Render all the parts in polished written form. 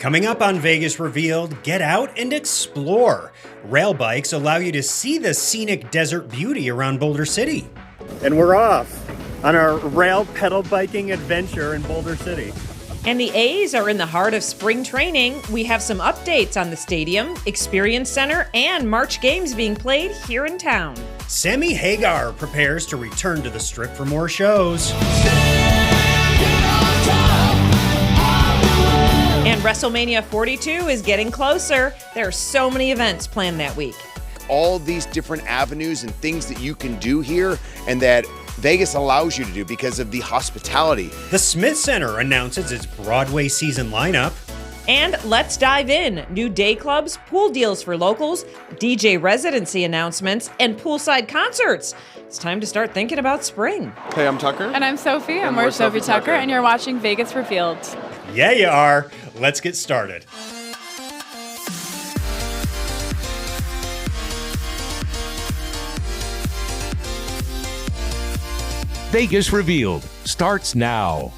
Coming up on Vegas Revealed, get out and explore. Rail bikes allow you to see the scenic desert beauty around Boulder City. And we're off on our rail pedal biking adventure in Boulder City. And the A's are in the heart of spring training. We have some updates on the stadium, experience center, and March games being played here in town. Sammy Hagar prepares to return to the Strip for more shows. And WrestleMania 42 is getting closer. There are so many events planned that week. All these different avenues and things that you can do here and that Vegas allows you to do because of the hospitality. The Smith Center announces its Broadway season lineup. And let's dive in. New day clubs, pool deals for locals, DJ residency announcements, and poolside concerts. It's time to start thinking about spring. Hey, I'm Tucker. And I'm Sophie. And we're Sophie Tucker, and you're watching Vegas Revealed. Yeah, you are. Let's get started. Vegas Revealed starts now.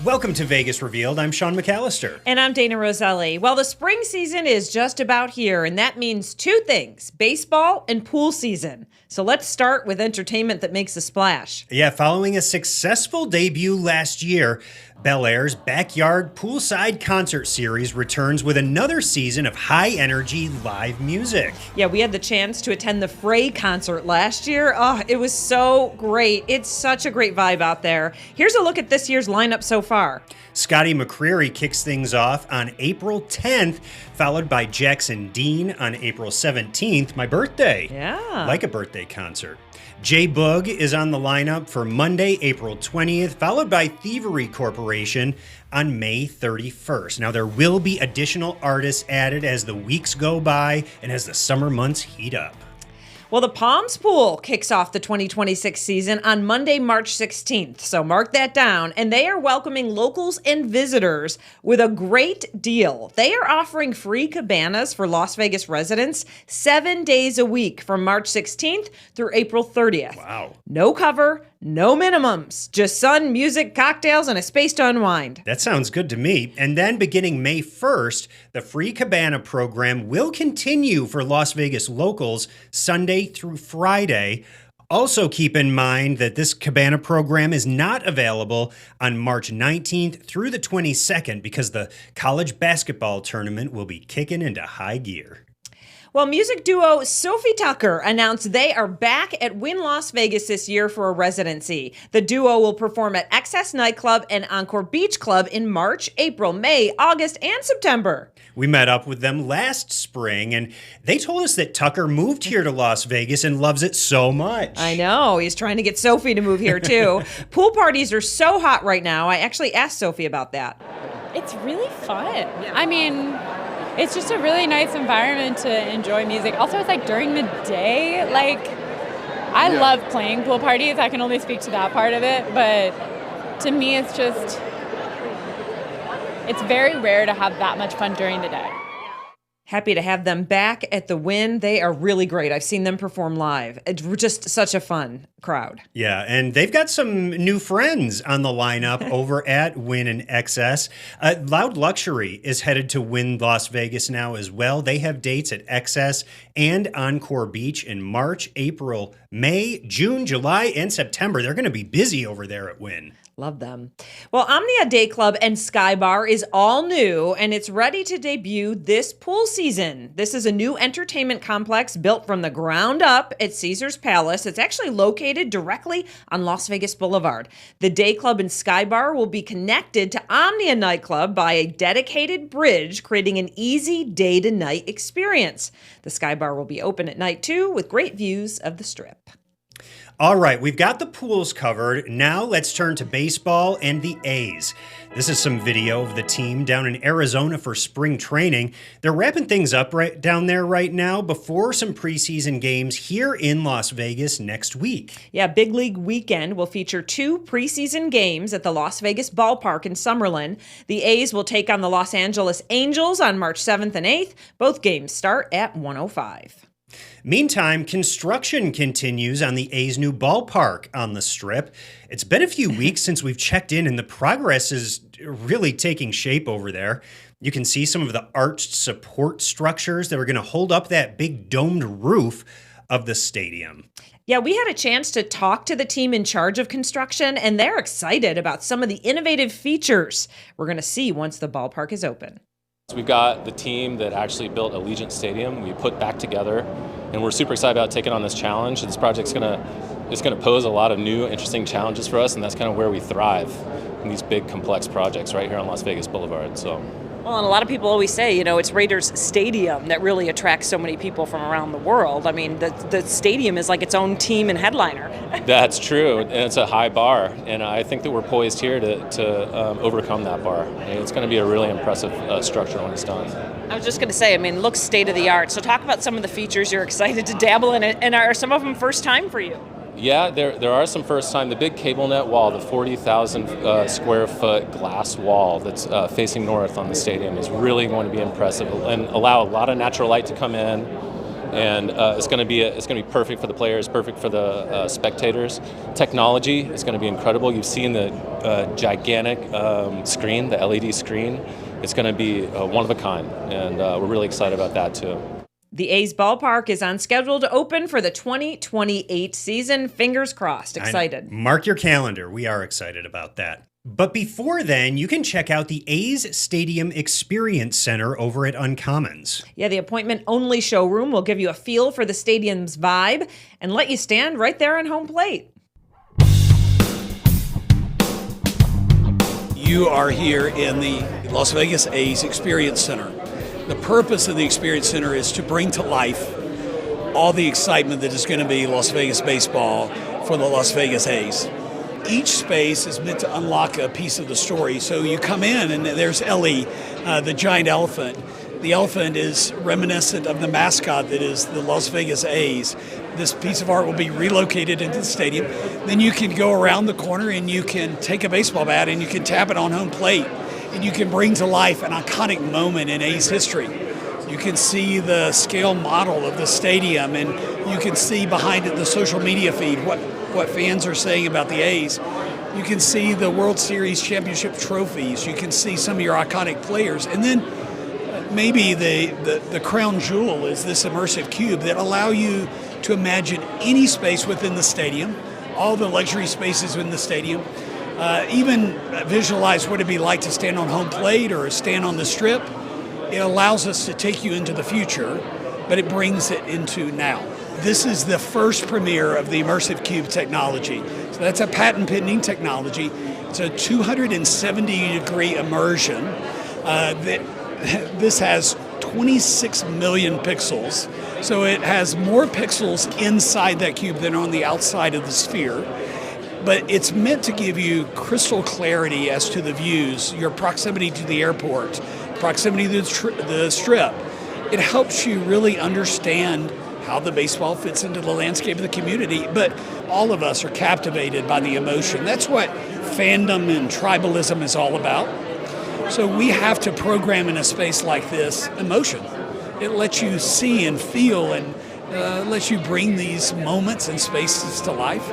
Welcome to Vegas Revealed. I'm Sean McAllister. And I'm Dana Roselli. Well, the spring season is just about here, and that means two things, baseball and pool season. So let's start with entertainment that makes a splash. Yeah, following a successful debut last year, Bel Air's Backyard Poolside Concert Series returns with another season of high-energy live music. Yeah, we had the chance to attend the Frey concert last year. Oh, it was so great. It's such a great vibe out there. Here's a look at this year's lineup so far. Scotty McCreery kicks things off on April 10th, followed by Jackson Dean on April 17th, my birthday. Yeah. Like a birthday concert. J Boog is on the lineup for Monday, April 20th, followed by Thievery Corporation on May 31st. Now, there will be additional artists added as the weeks go by and as the summer months heat up. Well, the Palms Pool kicks off the 2026 season on Monday, March 16th. So mark that down. And they are welcoming locals and visitors with a great deal. They are offering free cabanas for Las Vegas residents 7 days a week from March 16th through April 30th. Wow. No cover, no minimums, just sun, music, cocktails, and a space to unwind. That sounds good to me. And then beginning May 1st, the free cabana program will continue for Las Vegas locals Sunday through Friday. Also keep in mind that this cabana program is not available on March 19th through the 22nd because the college basketball tournament will be kicking into high gear. Well, music duo Sophie Tucker announced they are back at Wynn Las Vegas this year for a residency. The duo will perform at Excess Nightclub and Encore Beach Club in March, April, May, August, and September. We met up with them last spring, and they told us that Tucker moved here to Las Vegas and loves it so much. I know. He's trying to get Sophie to move here, too. Pool parties are so hot right now. I actually asked Sophie about that. It's really fun. I mean, it's just a really nice environment to enjoy music. Also, it's like during the day, I love playing pool parties. I can only speak to that part of it, but to me, it's very rare to have that much fun during the day. Happy to have them back at the Wynn. They are really great. I've seen them perform live. It's just such a fun crowd. Yeah, and they've got some new friends on the lineup over at Wynn and XS. Loud Luxury is headed to Wynn Las Vegas now as well. They have dates at XS and Encore Beach in March, April, May, June, July, and September. They're going to be busy over there at Wynn. Love them. Well, Omnia Day Club and Sky Bar is all new, and it's ready to debut this pool season. This is a new entertainment complex built from the ground up at Caesars Palace. It's actually located directly on Las Vegas Boulevard. The Day Club and Sky Bar will be connected to Omnia Nightclub by a dedicated bridge, creating an easy day-to-night experience. The Sky Bar will be open at night, too, with great views of the Strip. All right, we've got the pools covered. Now let's turn to baseball and the A's. This is some video of the team down in Arizona for spring training. They're wrapping things up right down there right now before some preseason games here in Las Vegas next week. Yeah, Big League Weekend will feature 2 preseason games at the Las Vegas ballpark in Summerlin. The A's will take on the Los Angeles Angels on March 7th and 8th. Both games start at 1:05. Meantime, construction continues on the A's new ballpark on the Strip. It's been a few weeks since we've checked in, and the progress is really taking shape over there. You can see some of the arched support structures that are going to hold up that big domed roof of the stadium. Yeah, we had a chance to talk to the team in charge of construction, and they're excited about some of the innovative features we're going to see once the ballpark is open. We've got the team that actually built Allegiant Stadium. We put back together, and we're super excited about taking on this challenge. This project's gonna pose a lot of new, interesting challenges for us, and that's kind of where we thrive in these big, complex projects right here on Las Vegas Boulevard. So. Well, and a lot of people always say, it's Raiders Stadium that really attracts so many people from around the world. I mean, the stadium is like its own team and headliner. That's true, and it's a high bar, and I think that we're poised here to overcome that bar. And it's going to be a really impressive structure when it's done. I was just going to say, it looks state of the art. So talk about some of the features you're excited to dabble in, and are some of them first time for you? Yeah, there are some first time. The big cable net wall, the 40,000 square foot glass wall that's facing north on the stadium is really going to be impressive and allow a lot of natural light to come in. And it's going to be perfect for the players, perfect for the spectators. Technology is going to be incredible. You've seen the gigantic screen, the LED screen. It's going to be one of a kind, and we're really excited about that too. The A's ballpark is on schedule to open for the 2028 season. Fingers crossed. Excited. Mark your calendar. We are excited about that. But before then, you can check out the A's Stadium Experience Center over at Uncommons. Yeah, the appointment-only showroom will give you a feel for the stadium's vibe and let you stand right there on home plate. You are here in the Las Vegas A's Experience Center. The purpose of the Experience Center is to bring to life all the excitement that is going to be Las Vegas baseball for the Las Vegas A's. Each space is meant to unlock a piece of the story. So you come in and there's Ellie, the giant elephant. The elephant is reminiscent of the mascot that is the Las Vegas A's. This piece of art will be relocated into the stadium. Then you can go around the corner and you can take a baseball bat and you can tap it on home plate. And you can bring to life an iconic moment in A's history. You can see the scale model of the stadium, and you can see behind it the social media feed, what fans are saying about the A's. You can see the World Series championship trophies. You can see some of your iconic players. And then maybe the crown jewel is this immersive cube that allow you to imagine any space within the stadium, all the luxury spaces in the stadium. Even visualize what it'd be like to stand on home plate or stand on the strip. It allows us to take you into the future, but it brings it into now. This is the first premiere of the Immersive Cube technology. So that's a patent-pending technology. It's a 270-degree immersion. This has 26 million pixels. So it has more pixels inside that cube than on the outside of the sphere. But it's meant to give you crystal clarity as to the views, your proximity to the airport, proximity to the strip. It helps you really understand how the baseball fits into the landscape of the community. But all of us are captivated by the emotion. That's what fandom and tribalism is all about. So we have to program in a space like this emotion. It lets you see and feel and lets you bring these moments and spaces to life.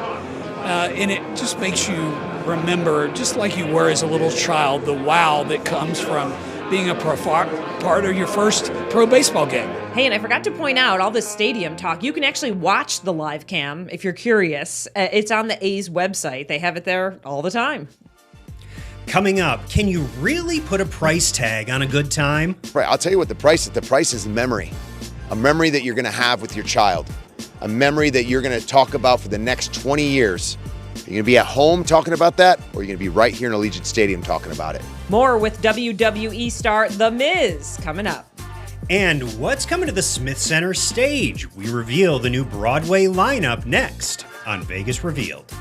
And it just makes you remember, just like you were as a little child, the wow that comes from being a part of your first pro baseball game. Hey, and I forgot to point out all this stadium talk. You can actually watch the live cam if you're curious. It's on the A's website. They have it there all the time. Coming up, can you really put a price tag on a good time? Right, I'll tell you what the price is. The price is memory. A memory that you're going to have with your child. A memory that you're going to talk about for the next 20 years. Are you going to be at home talking about that, or are you going to be right here in Allegiant Stadium talking about it? More with WWE star The Miz coming up. And what's coming to the Smith Center stage? We reveal the new Broadway lineup next on Vegas Revealed.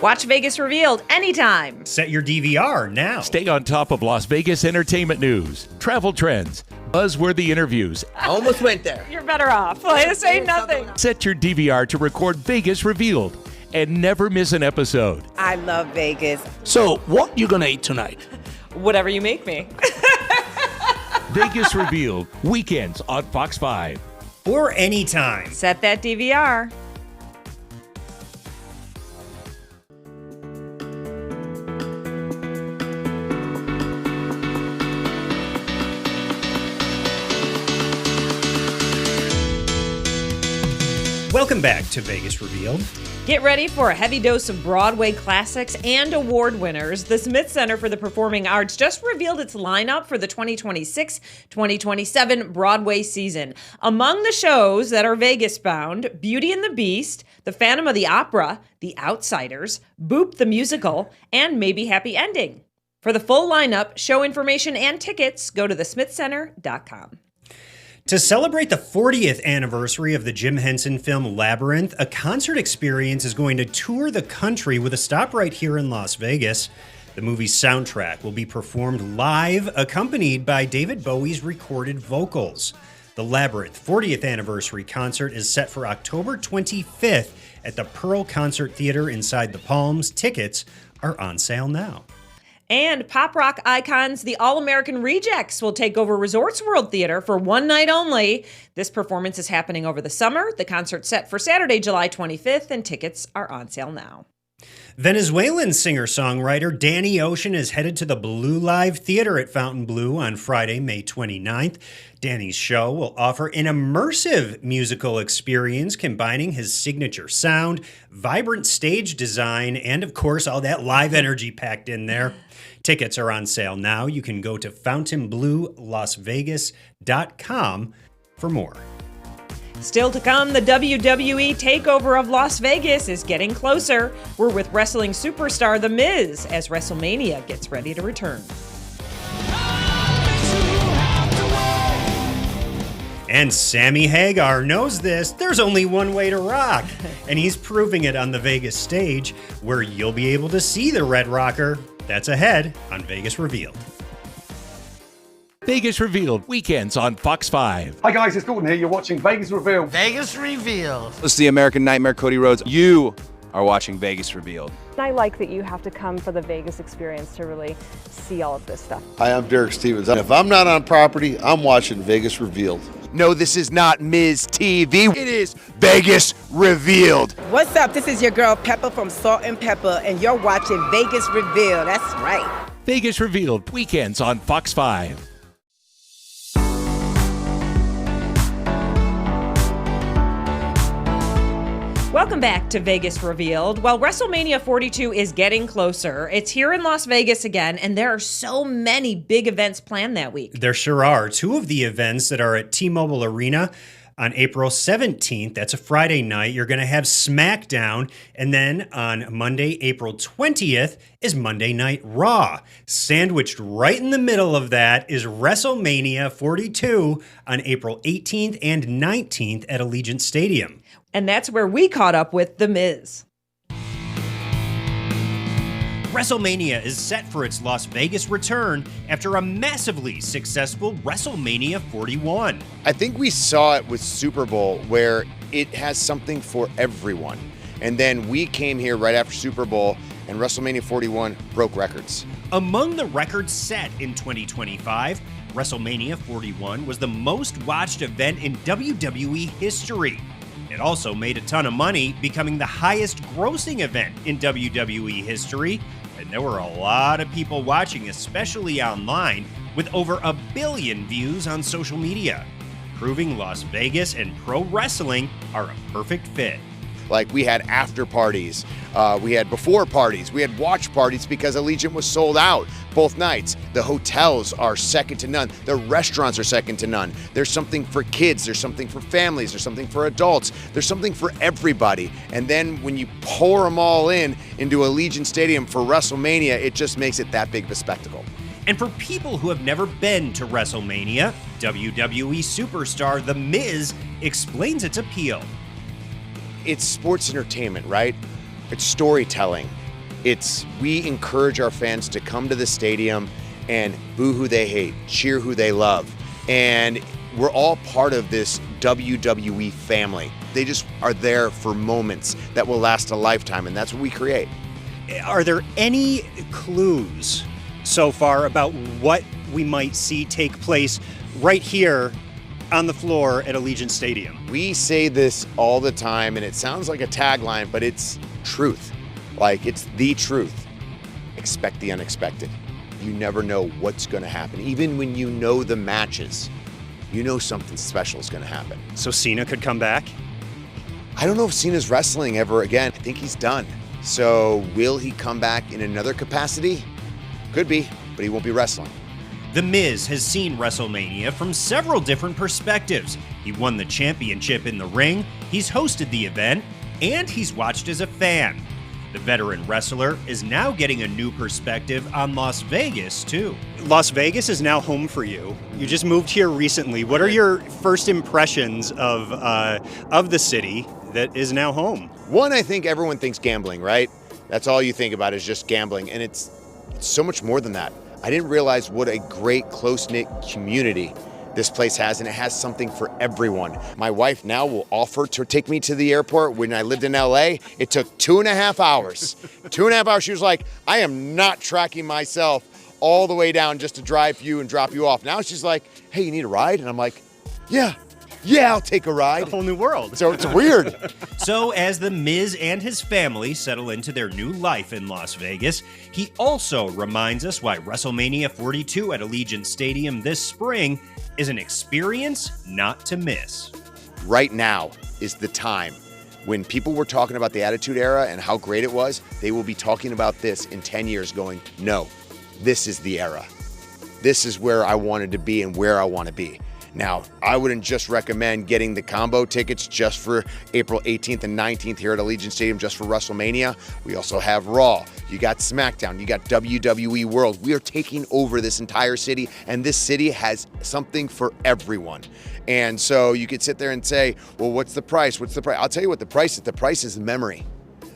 Watch Vegas Revealed anytime. Set your DVR now. Stay on top of Las Vegas entertainment news, travel trends, buzzworthy interviews. I almost went there. You're better off. Say nothing. Set your DVR to record Vegas Revealed and never miss an episode. I love Vegas. So what you gonna eat tonight? Whatever you make me. Vegas Revealed, weekends on Fox 5. Or anytime. Set that DVR. Welcome back to Vegas Revealed. Get ready for a heavy dose of Broadway classics and award winners. The Smith Center for the Performing Arts just revealed its lineup for the 2026-2027 Broadway season. Among the shows that are Vegas-bound, Beauty and the Beast, The Phantom of the Opera, The Outsiders, Boop the Musical, and Maybe Happy Ending. For the full lineup, show information, and tickets, go to thesmithcenter.com. To celebrate the 40th anniversary of the Jim Henson film Labyrinth, a concert experience is going to tour the country with a stop right here in Las Vegas. The movie's soundtrack will be performed live, accompanied by David Bowie's recorded vocals. The Labyrinth 40th anniversary concert is set for October 25th at the Pearl Concert Theater inside the Palms. Tickets are on sale now. And pop rock icons, the All-American Rejects, will take over Resorts World Theater for one night only. This performance is happening over the summer. The concert's set for Saturday, July 25th, and tickets are on sale now. Venezuelan singer-songwriter Danny Ocean is headed to the Blue Live Theater at Fontainebleau on Friday, May 29th. Danny's show will offer an immersive musical experience combining his signature sound, vibrant stage design, and of course all that live energy packed in there. Tickets are on sale now. You can go to FontainebleauLasVegas.com for more. Still to come, the WWE takeover of Las Vegas is getting closer. We're with wrestling superstar The Miz as WrestleMania gets ready to return. And Sammy Hagar knows this. There's only one way to rock. And he's proving it on the Vegas stage, where you'll be able to see the Red Rocker. That's ahead on Vegas Revealed. Vegas Revealed, weekends on Fox 5. Hi guys, it's Gordon here. You're watching Vegas Revealed. Vegas Revealed. This is the American Nightmare, Cody Rhodes. You are watching Vegas Revealed. I like that you have to come for the Vegas experience to really see all of this stuff. Hi, I'm Derek Stevens. If I'm not on property, I'm watching Vegas Revealed. No, this is not Ms. TV. It is Vegas Revealed. What's up? This is your girl Pepper from Salt and Pepper, and you're watching Vegas Revealed. That's right. Vegas Revealed, weekends on Fox 5. Welcome back to Vegas Revealed. While WrestleMania 42 is getting closer, it's here in Las Vegas again, and there are so many big events planned that week. There sure are. Two of the events that are at T-Mobile Arena on April 17th, that's a Friday night, you're going to have SmackDown, and then on Monday, April 20th, is Monday Night Raw. Sandwiched right in the middle of that is WrestleMania 42 on April 18th and 19th at Allegiant Stadium. And that's where we caught up with The Miz. WrestleMania is set for its Las Vegas return after a massively successful WrestleMania 41. I think we saw it with Super Bowl, where it has something for everyone. And then we came here right after Super Bowl, and WrestleMania 41 broke records. Among the records set in 2025, WrestleMania 41 was the most watched event in WWE history. It also made a ton of money, becoming the highest grossing event in WWE history. And there were a lot of people watching, especially online, with over 1 billion views on social media, proving Las Vegas and pro wrestling are a perfect fit. Like, we had after parties, we had before parties, we had watch parties because Allegiant was sold out both nights. The hotels are second to none. The restaurants are second to none. There's something for kids, there's something for families, there's something for adults, there's something for everybody. And then when you pour them all into Allegiant Stadium for WrestleMania, it just makes it that big of a spectacle. And for people who have never been to WrestleMania, WWE superstar The Miz explains its appeal. It's sports entertainment, right? It's storytelling. We encourage our fans to come to the stadium and boo who they hate, cheer who they love. And we're all part of this WWE family. They just are there for moments that will last a lifetime, and that's what we create. Are there any clues so far about what we might see take place right here on the floor at Allegiant Stadium? We say this all the time, and it sounds like a tagline, but it's truth. Like, it's the truth. Expect the unexpected. You never know what's going to happen. Even when you know the matches, you know something special is going to happen. So Cena could come back? I don't know if Cena's wrestling ever again. I think he's done. So will he come back in another capacity? Could be, but he won't be wrestling. The Miz has seen WrestleMania from several different perspectives. He won the championship in the ring, he's hosted the event, and he's watched as a fan. The veteran wrestler is now getting a new perspective on Las Vegas, too. Las Vegas is now home for you. You just moved here recently. What are your first impressions of the city that is now home? One, I think everyone thinks gambling, right? That's all you think about is just gambling, and it's so much more than that. I didn't realize what a great, close-knit community this place has, and it has something for everyone. My wife now will offer to take me to the airport. When I lived in LA, it took 2.5 hours. 2.5 hours. She was like, I am not tracking myself all the way down just to drive you and drop you off. Now she's like, hey, you need a ride? And I'm like, yeah, I'll take a ride. A whole new world. So it's weird. So as the Miz and his family settle into their new life in Las Vegas, he also reminds us why WrestleMania 42 at Allegiant Stadium this spring is an experience not to miss. Right now is the time. When people were talking about the Attitude Era and how great it was, they will be talking about this in 10 years going, no, this is the era. This is where I wanted to be and where I want to be. Now, I wouldn't just recommend getting the combo tickets just for April 18th and 19th here at Allegiant Stadium just for WrestleMania. We also have Raw, you got SmackDown, you got WWE World. We are taking over this entire city, and this city has something for everyone. And so you could sit there and say, well, what's the price? What's the price? I'll tell you what the price is. The price is memory.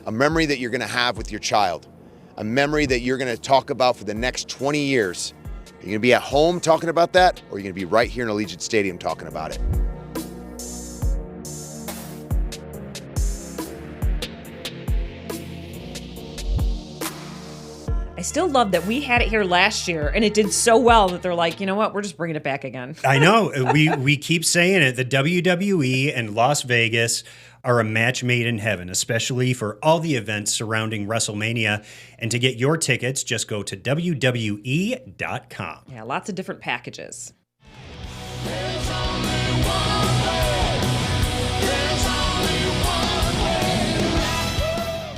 A memory that you're gonna have with your child. A memory that you're gonna talk about for the next 20 years. Are you going to be at home talking about that, or are you going to be right here in Allegiant Stadium talking about it? I still love that we had it here last year, and it did so well that they're like, you know what, we're just bringing it back again. I know. We keep saying it. The WWE and Las Vegas are a match made in heaven, especially for all the events surrounding WrestleMania. And to get your tickets, just go to WWE.com. Yeah, lots of different packages.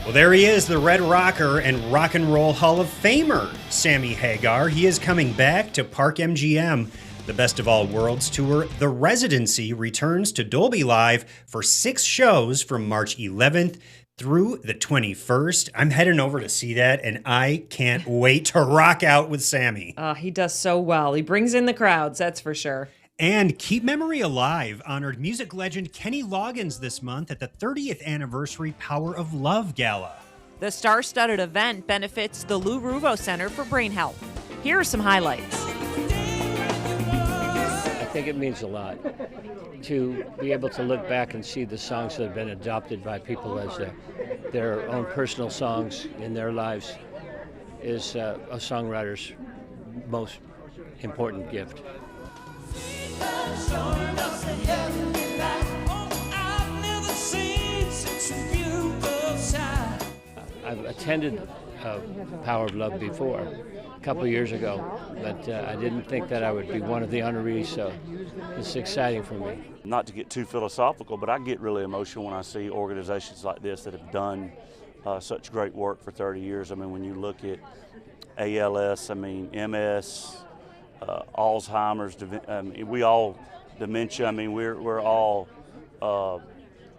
Well, there he is, the Red Rocker and Rock and Roll Hall of Famer, Sammy Hagar. He is coming back to Park MGM. The Best of All Worlds tour, The Residency, returns to Dolby Live for 6 shows from March 11th through the 21st. I'm heading over to see that, and I can't wait to rock out with Sammy. He does so well. He brings in the crowds, that's for sure. And Keep Memory Alive honored music legend Kenny Loggins this month at the 30th anniversary Power of Love Gala. The star-studded event benefits the Lou Ruvo Center for Brain Health. Here are some highlights. I think it means a lot to be able to look back and see the songs that have been adopted by people as their own personal songs in their lives is a songwriter's most important gift. I've attended Power of Love before, a couple of years ago, but I didn't think that I would be one of the honorees, so it's exciting for me. Not to get too philosophical, but I get really emotional when I see organizations like this that have done such great work for 30 years. I mean, when you look at ALS, I mean, MS, Alzheimer's, dementia, I mean, we're all,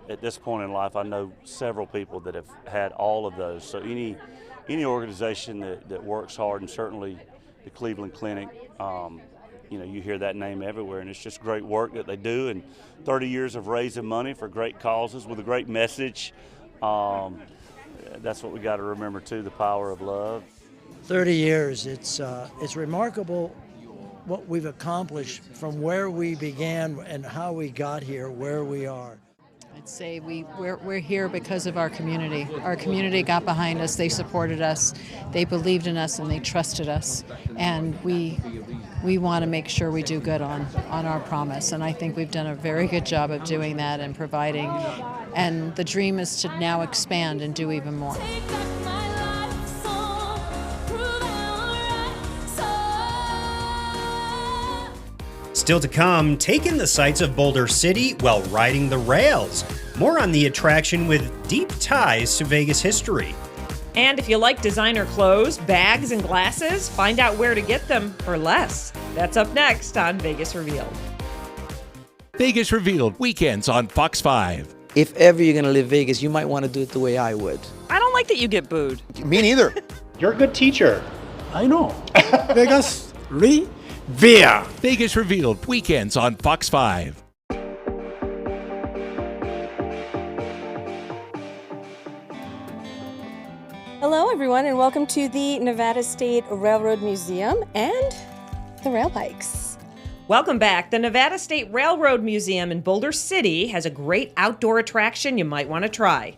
at this point in life, I know several people that have had all of those. So any organization that works hard, and certainly the Cleveland Clinic, you hear that name everywhere, and it's just great work that they do, and 30 years of raising money for great causes with a great message. That's what we got to remember too, the power of love. 30 years, it's remarkable what we've accomplished from where we began and how we got here, where we are. I'd say we're here because of our community. Our community got behind us, they supported us, they believed in us, and they trusted us. And we want to make sure we do good on our promise. And I think we've done a very good job of doing that and providing. And the dream is to now expand and do even more. Still to come, take in the sights of Boulder City while riding the rails. More on the attraction with deep ties to Vegas history. And if you like designer clothes, bags, and glasses, find out where to get them for less. That's up next on Vegas Revealed. Vegas Revealed, weekends on Fox 5. If ever you're going to live Vegas, you might want to do it the way I would. I don't like that you get booed. Me neither. You're a good teacher. I know. Vegas Revealed. Vegas Revealed, weekends on Fox 5. Hello, everyone, and welcome to the Nevada State Railroad Museum and the rail bikes. Welcome back. The Nevada State Railroad Museum in Boulder City has a great outdoor attraction you might want to try.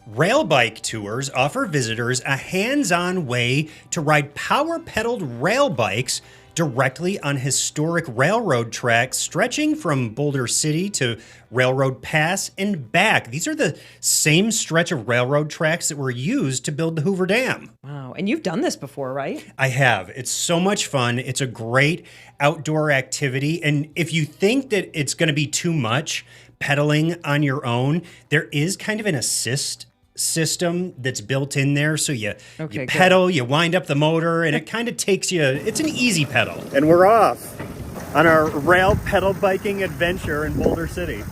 Rail bike tours offer visitors a hands-on way to ride power-pedaled rail bikes directly on historic railroad tracks stretching from Boulder City to Railroad Pass and back. These are the same stretch of railroad tracks that were used to build the Hoover Dam. Wow, and you've done this before, right? I have. It's so much fun. It's a great outdoor activity. And if you think that it's going to be too much pedaling on your own, there is kind of an assist system that's built in there. So you pedal, you wind up the motor, and it kind of takes you, it's an easy pedal. And we're off on our rail pedal biking adventure in Boulder City.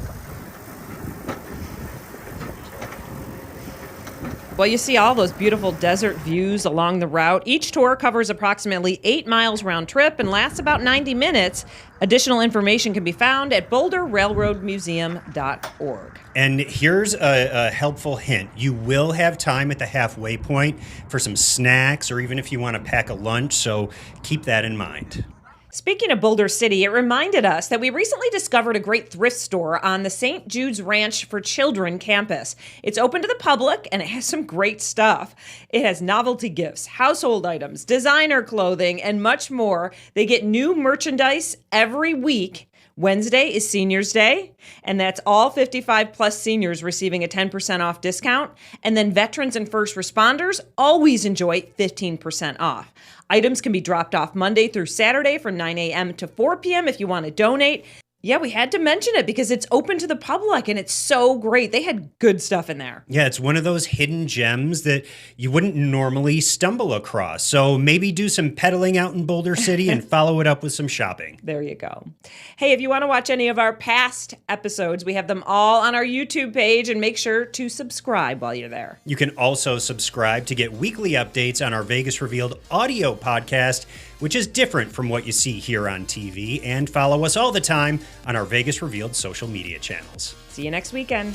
Well, you see all those beautiful desert views along the route. Each tour covers approximately 8 miles round trip and lasts about 90 minutes. Additional information can be found at boulderrailroadmuseum.org. And here's a helpful hint. You will have time at the halfway point for some snacks or even if you want to pack a lunch, so keep that in mind. Speaking of Boulder City, it reminded us that we recently discovered a great thrift store on the St. Jude's Ranch for Children campus. It's open to the public and it has some great stuff. It has novelty gifts, household items, designer clothing, and much more. They get new merchandise every week. Wednesday is Seniors Day, and that's all 55 plus seniors receiving a 10% off discount. And then veterans and first responders always enjoy 15% off. Items can be dropped off Monday through Saturday from 9 a.m. to 4 p.m. if you want to donate. Yeah, we had to mention it because it's open to the public and it's so great. They had good stuff in there. Yeah, it's one of those hidden gems that you wouldn't normally stumble across. So maybe do some pedaling out in Boulder City and follow it up with some shopping. There you go. Hey, if you want to watch any of our past episodes, we have them all on our YouTube page, and make sure to subscribe while you're there. You can also subscribe to get weekly updates on our Vegas Revealed audio podcast, which is different from what you see here on TV, and follow us all the time on our Vegas Revealed social media channels. See you next weekend.